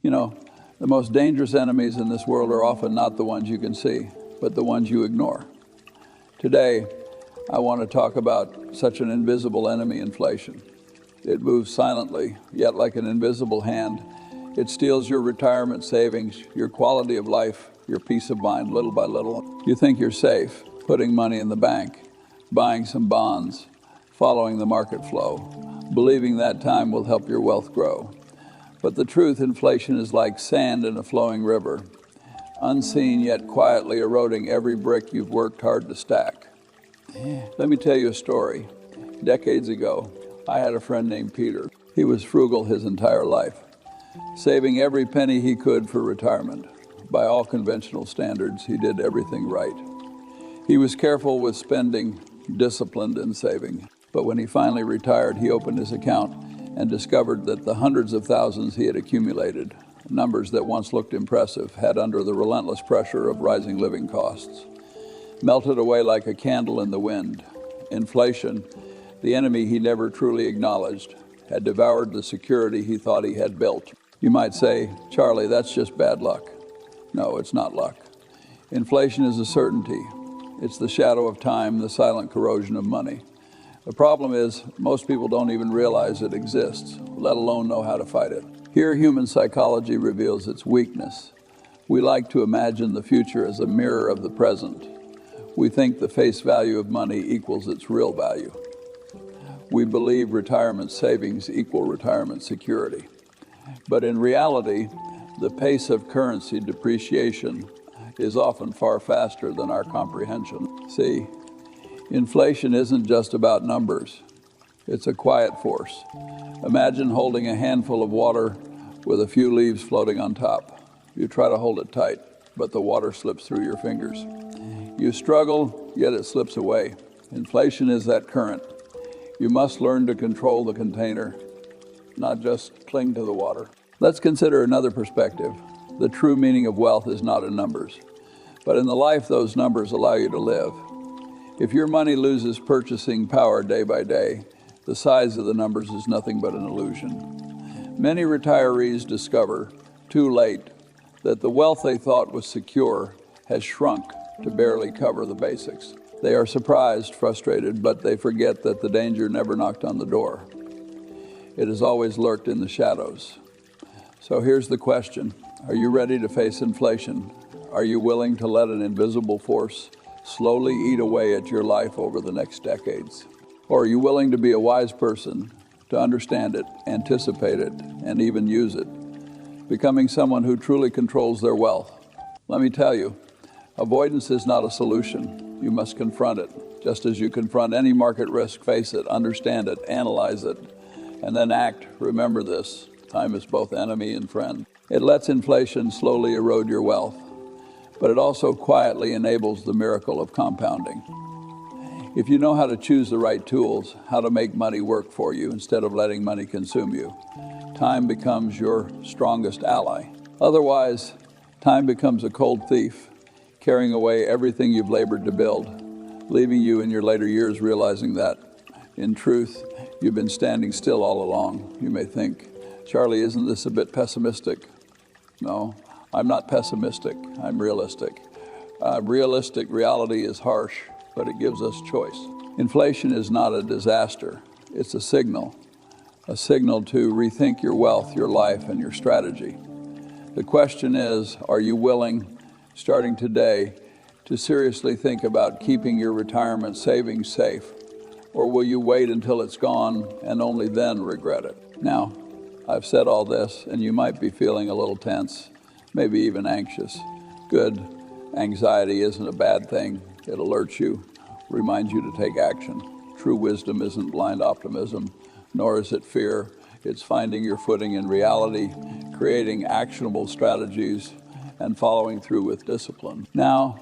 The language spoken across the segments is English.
You know, the most dangerous enemies in this world are often not the ones you can see, but the ones you ignore. Today, I want to talk about such an invisible enemy, inflation. It moves silently, yet like an invisible hand. It steals your retirement savings, your quality of life, your peace of mind, little by little. You think you're safe, putting money in the bank, buying some bonds, following the market flow, believing that time will help your wealth grow. But the truth, inflation is like sand in a flowing river, unseen yet quietly eroding every brick you've worked hard to stack. Let me tell you a story. Decades ago, I had a friend named Peter. He was frugal his entire life, saving every penny he could for retirement. By all conventional standards, he did everything right. He was careful with spending, disciplined in saving. But when he finally retired, he opened his account and discovered that the hundreds of thousands he had accumulated, numbers that once looked impressive, had under the relentless pressure of rising living costs, melted away like a candle in the wind. Inflation, the enemy he never truly acknowledged, had devoured the security he thought he had built. You might say, Charlie, that's just bad luck. No, it's not luck. Inflation is a certainty. It's the shadow of time, the silent corrosion of money. The problem is, most people don't even realize it exists, let alone know how to fight it. Here, human psychology reveals its weakness. We like to imagine the future as a mirror of the present. We think the face value of money equals its real value. We believe retirement savings equal retirement security. But in reality, the pace of currency depreciation is often far faster than our comprehension. See, inflation isn't just about numbers. It's a quiet force. Imagine holding a handful of water with a few leaves floating on top. You try to hold it tight, but the water slips through your fingers. You struggle, yet it slips away. Inflation is that current. You must learn to control the container, not just cling to the water. Let's consider another perspective. The true meaning of wealth is not in numbers, but in the life those numbers allow you to live. If your money loses purchasing power day by day, the size of the numbers is nothing but an illusion. Many retirees discover, too late, that the wealth they thought was secure has shrunk to barely cover the basics. They are surprised, frustrated, but they forget that the danger never knocked on the door. It has always lurked in the shadows. So here's the question. Are you ready to face inflation? Are you willing to let an invisible force slowly eat away at your life over the next decades? Or are you willing to be a wise person, to understand it, anticipate it, and even use it, becoming someone who truly controls their wealth? Let me tell you, avoidance is not a solution. You must confront it. Just as you confront any market risk, face it, understand it, analyze it, and then act. Remember this. Time is both enemy and friend. It lets inflation slowly erode your wealth, but it also quietly enables the miracle of compounding. If you know how to choose the right tools, how to make money work for you instead of letting money consume you, time becomes your strongest ally. Otherwise, time becomes a cold thief, carrying away everything you've labored to build, leaving you in your later years realizing that, in truth, you've been standing still all along. You may think, Charlie, isn't this a bit pessimistic? No, I'm not pessimistic, I'm realistic. Reality is harsh, but it gives us choice. Inflation is not a disaster, it's a signal to rethink your wealth, your life, and your strategy. The question is, are you willing, starting today, to seriously think about keeping your retirement savings safe? Or will you wait until it's gone and only then regret it? Now, I've said all this, and you might be feeling a little tense, maybe even anxious. Good. Anxiety isn't a bad thing. It alerts you, reminds you to take action. True wisdom isn't blind optimism, nor is it fear. It's finding your footing in reality, creating actionable strategies, and following through with discipline. Now,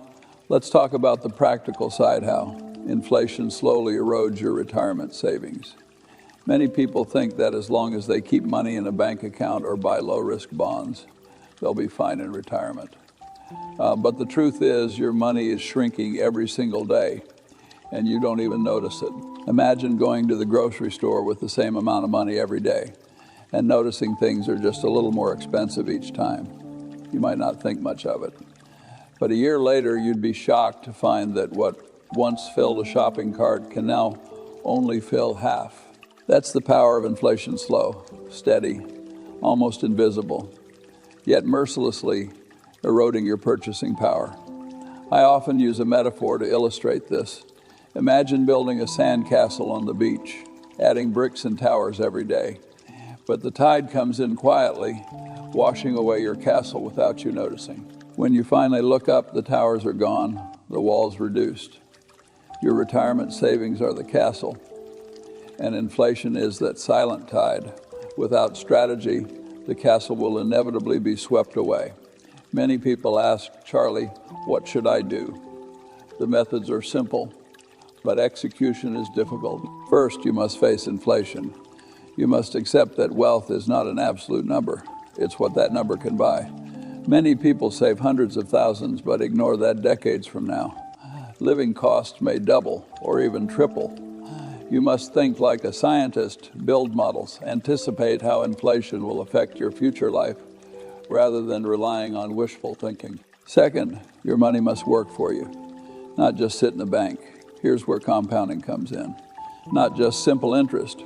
let's talk about the practical side, how inflation slowly erodes your retirement savings. Many people think that as long as they keep money in a bank account or buy low-risk bonds, they'll be fine in retirement. But the truth is, your money is shrinking every single day, and you don't even notice it. Imagine going to the grocery store with the same amount of money every day. and noticing things are just a little more expensive each time. You might not think much of it. But a year later, you'd be shocked to find that what once filled a shopping cart can now only fill half. That's the power of inflation: slow, steady, almost invisible, yet mercilessly eroding your purchasing power. I often use a metaphor to illustrate this. Imagine building a sandcastle on the beach, adding bricks and towers every day. But the tide comes in quietly, washing away your castle without you noticing. When you finally look up, the towers are gone, the walls reduced. Your retirement savings are the castle, and inflation is that silent tide. Without strategy, the castle will inevitably be swept away. Many people ask, Charlie, what should I do? The methods are simple, but execution is difficult. First, you must face inflation. You must accept that wealth is not an absolute number. It's what that number can buy. Many people save hundreds of thousands, but ignore that decades from now. Living costs may double or even triple. You must think like a scientist, build models, anticipate how inflation will affect your future life, rather than relying on wishful thinking. Second, your money must work for you, not just sit in the bank. Here's where compounding comes in. Not just simple interest,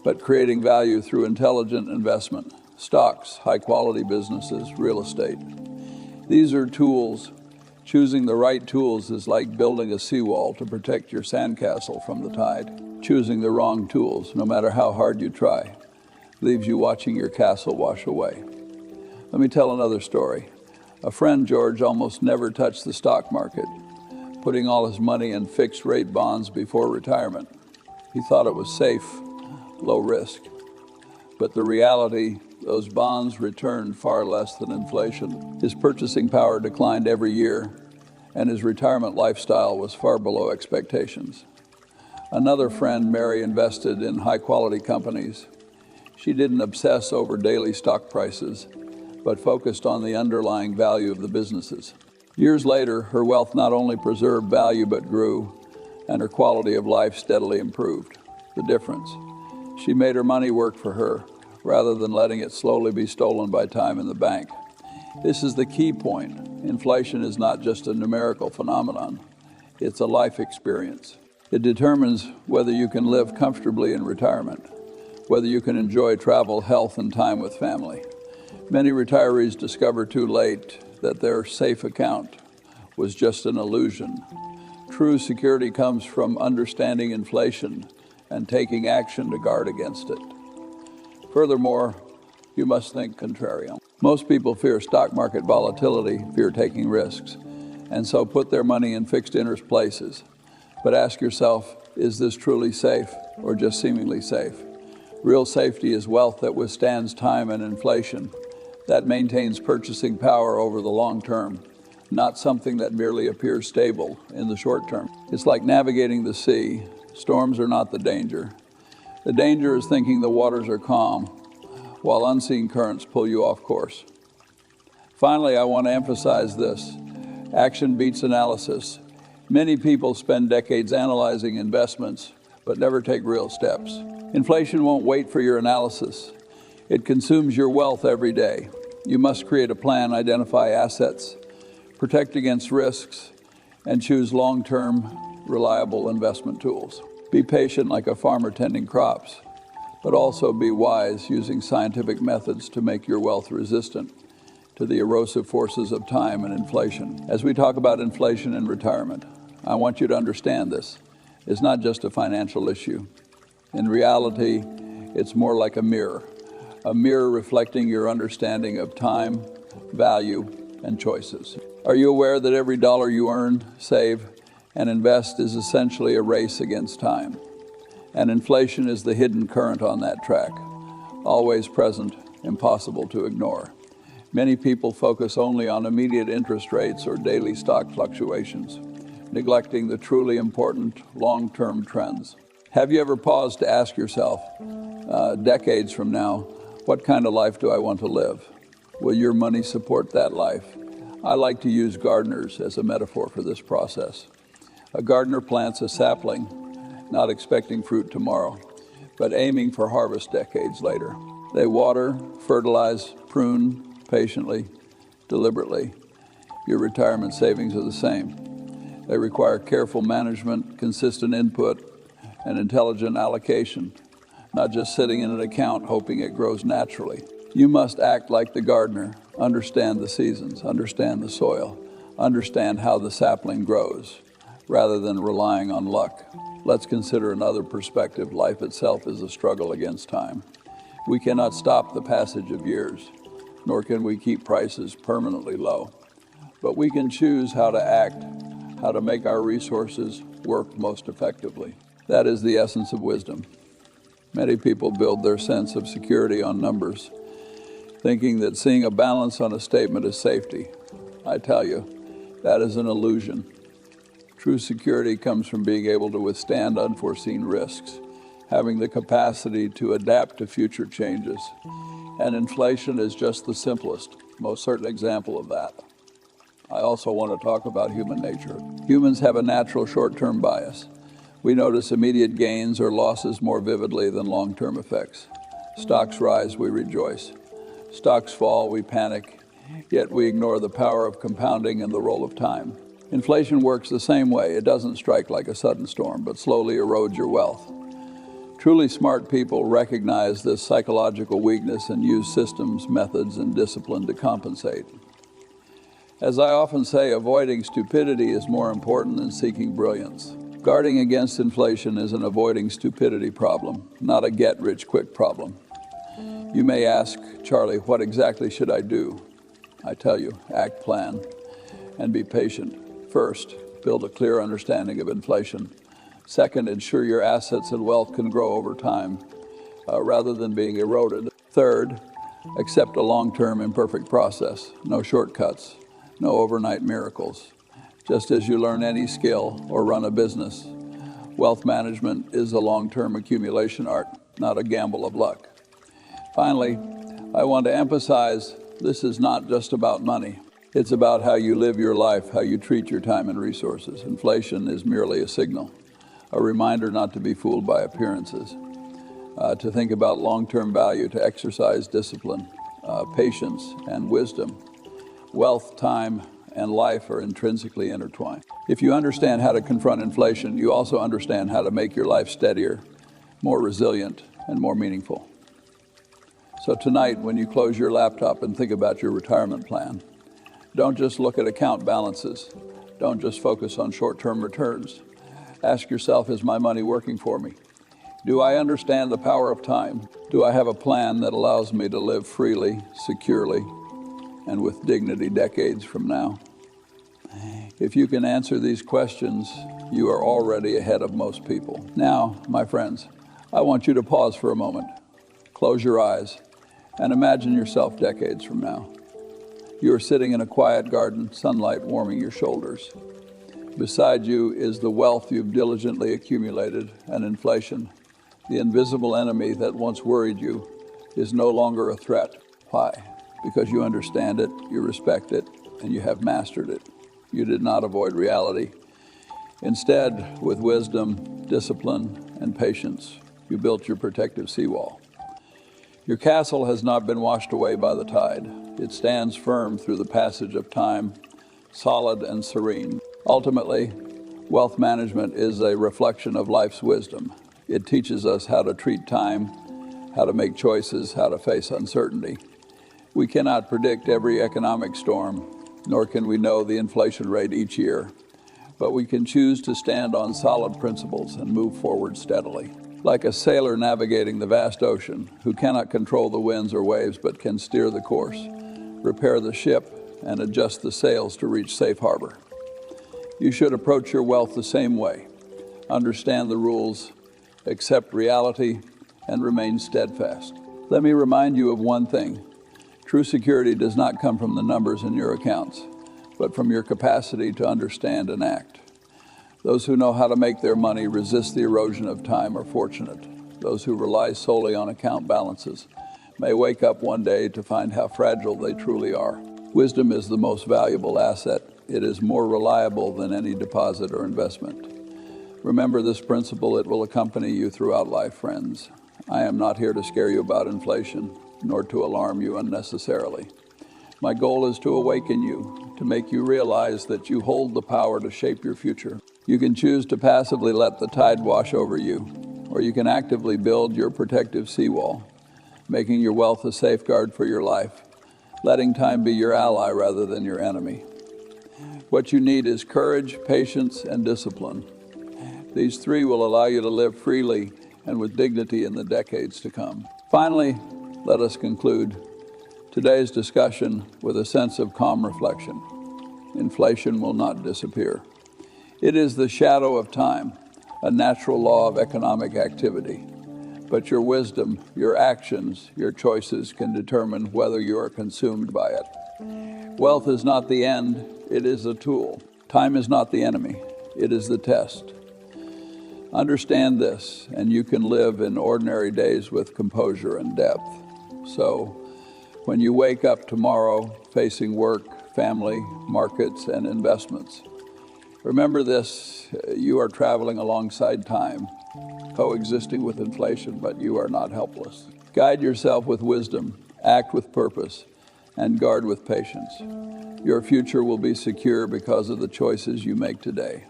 but creating value through intelligent investment, stocks, high-quality businesses, real estate. These are tools. Choosing the right tools is like building a seawall to protect your sandcastle from the tide. Choosing the wrong tools, no matter how hard you try, leaves you watching your castle wash away. Let me tell another story. A friend, George, almost never touched the stock market, putting all his money in fixed-rate bonds before retirement. He thought it was safe, low risk. But the reality, those bonds returned far less than inflation. His purchasing power declined every year, and his retirement lifestyle was far below expectations. Another friend, Mary, invested in high-quality companies. She didn't obsess over daily stock prices, but focused on the underlying value of the businesses. Years later, her wealth not only preserved value but grew, and her quality of life steadily improved. The difference: she made her money work for her, rather than letting it slowly be stolen by time in the bank. This is the key point. Inflation is not just a numerical phenomenon. It's a life experience. It determines whether you can live comfortably in retirement, whether you can enjoy travel, health, and time with family. Many retirees discover too late that their safe account was just an illusion. True security comes from understanding inflation and taking action to guard against it. Furthermore, you must think contrarian. Most people fear stock market volatility, fear taking risks, and so put their money in fixed interest places. But ask yourself, is this truly safe or just seemingly safe? Real safety is wealth that withstands time and inflation, that maintains purchasing power over the long term, not something that merely appears stable in the short term. It's like navigating the sea. Storms are not the danger. The danger is thinking the waters are calm, while unseen currents pull you off course. Finally, I want to emphasize this. Action beats analysis. Many people spend decades analyzing investments, but never take real steps. Inflation won't wait for your analysis. It consumes your wealth every day. You must create a plan, identify assets, protect against risks, and choose long-term, reliable investment tools. Be patient like a farmer tending crops, but also be wise, using scientific methods to make your wealth resistant to the erosive forces of time and inflation. As we talk about inflation and retirement, I want you to understand this is not just a financial issue. In reality, it's more like a mirror reflecting your understanding of time, value, and choices. Are you aware that every dollar you earn, save, and invest is essentially a race against time? And inflation is the hidden current on that track, always present, impossible to ignore. Many people focus only on immediate interest rates or daily stock fluctuations, neglecting the truly important long-term trends. Have you ever paused to ask yourself, decades from now, what kind of life do I want to live? Will your money support that life? I like to use gardeners as a metaphor for this process. A gardener plants a sapling, not expecting fruit tomorrow, but aiming for harvest decades later. They water, fertilize, prune patiently, deliberately. Your retirement savings are the same. They require careful management, consistent input, and intelligent allocation, not just sitting in an account hoping it grows naturally. You must act like the gardener, understand the seasons, understand the soil, understand how the sapling grows, rather than relying on luck. Let's consider another perspective. Life itself is a struggle against time. We cannot stop the passage of years, nor can we keep prices permanently low. But we can choose how to act, how to make our resources work most effectively. That is the essence of wisdom. Many people build their sense of security on numbers, thinking that seeing a balance on a statement is safety. I tell you, that is an illusion. True security comes from being able to withstand unforeseen risks, having the capacity to adapt to future changes. And inflation is just the simplest, most certain example of that. I also want to talk about human nature. Humans have a natural short-term bias. We notice immediate gains or losses more vividly than long-term effects. Stocks rise, we rejoice. Stocks fall, we panic, yet we ignore the power of compounding and the role of time. Inflation works the same way. It doesn't strike like a sudden storm, but slowly erodes your wealth. Truly smart people recognize this psychological weakness and use systems, methods, and discipline to compensate. As I often say, avoiding stupidity is more important than seeking brilliance. Guarding against inflation is an avoiding stupidity problem, not a get-rich-quick problem. You may ask, Charlie, what exactly should I do? I tell you, act, plan, and be patient. First, build a clear understanding of inflation. Second, ensure your assets and wealth can grow over time rather than being eroded. Third, accept a long-term imperfect process. No shortcuts, no overnight miracles. Just as you learn any skill or run a business, wealth management is a long-term accumulation art, not a gamble of luck. Finally, I want to emphasize this is not just about money. It's about how you live your life, how you treat your time and resources. Inflation is merely a signal, a reminder not to be fooled by appearances, to think about long-term value, to exercise discipline, patience, and wisdom. Wealth, time, and life are intrinsically intertwined. If you understand how to confront inflation, you also understand how to make your life steadier, more resilient, and more meaningful. So tonight, when you close your laptop and think about your retirement plan, don't just look at account balances. Don't just focus on short-term returns. Ask yourself, is my money working for me? Do I understand the power of time? Do I have a plan that allows me to live freely, securely, and with dignity decades from now? If you can answer these questions, you are already ahead of most people. Now, my friends, I want you to pause for a moment. Close your eyes and imagine yourself decades from now. You are sitting in a quiet garden, sunlight warming your shoulders. Beside you is the wealth you've diligently accumulated, and inflation, the invisible enemy that once worried you, is no longer a threat. Why? Because you understand it, you respect it, and you have mastered it. You did not avoid reality. Instead, with wisdom, discipline, and patience, you built your protective seawall. Your castle has not been washed away by the tide. It stands firm through the passage of time, solid and serene. Ultimately, wealth management is a reflection of life's wisdom. It teaches us how to treat time, how to make choices, how to face uncertainty. We cannot predict every economic storm, nor can we know the inflation rate each year, but we can choose to stand on solid principles and move forward steadily. Like a sailor navigating the vast ocean, who cannot control the winds or waves but can steer the course, repair the ship, and adjust the sails to reach safe harbor. You should approach your wealth the same way. Understand the rules, accept reality, and remain steadfast. Let me remind you of one thing. True security does not come from the numbers in your accounts, but from your capacity to understand and act. Those who know how to make their money resist the erosion of time are fortunate. Those who rely solely on account balances may wake up one day to find how fragile they truly are. Wisdom is the most valuable asset. It is more reliable than any deposit or investment. Remember this principle. It will accompany you throughout life, friends. I am not here to scare you about inflation, nor to alarm you unnecessarily. My goal is to awaken you, to make you realize that you hold the power to shape your future. You can choose to passively let the tide wash over you, or you can actively build your protective seawall, making your wealth a safeguard for your life, letting time be your ally rather than your enemy. What you need is courage, patience, and discipline. These three will allow you to live freely and with dignity in the decades to come. Finally, let us conclude today's discussion with a sense of calm reflection. Inflation will not disappear. It is the shadow of time, a natural law of economic activity. But your wisdom, your actions, your choices can determine whether you are consumed by it. Wealth is not the end, it is a tool. Time is not the enemy, it is the test. Understand this, and you can live in ordinary days with composure and depth. So, when you wake up tomorrow facing work, family, markets, and investments, remember this: you are traveling alongside time, coexisting with inflation, but you are not helpless. Guide yourself with wisdom, act with purpose, and guard with patience. Your future will be secure because of the choices you make today.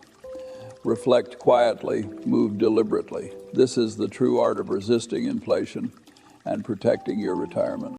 Reflect quietly, move deliberately. This is the true art of resisting inflation and protecting your retirement.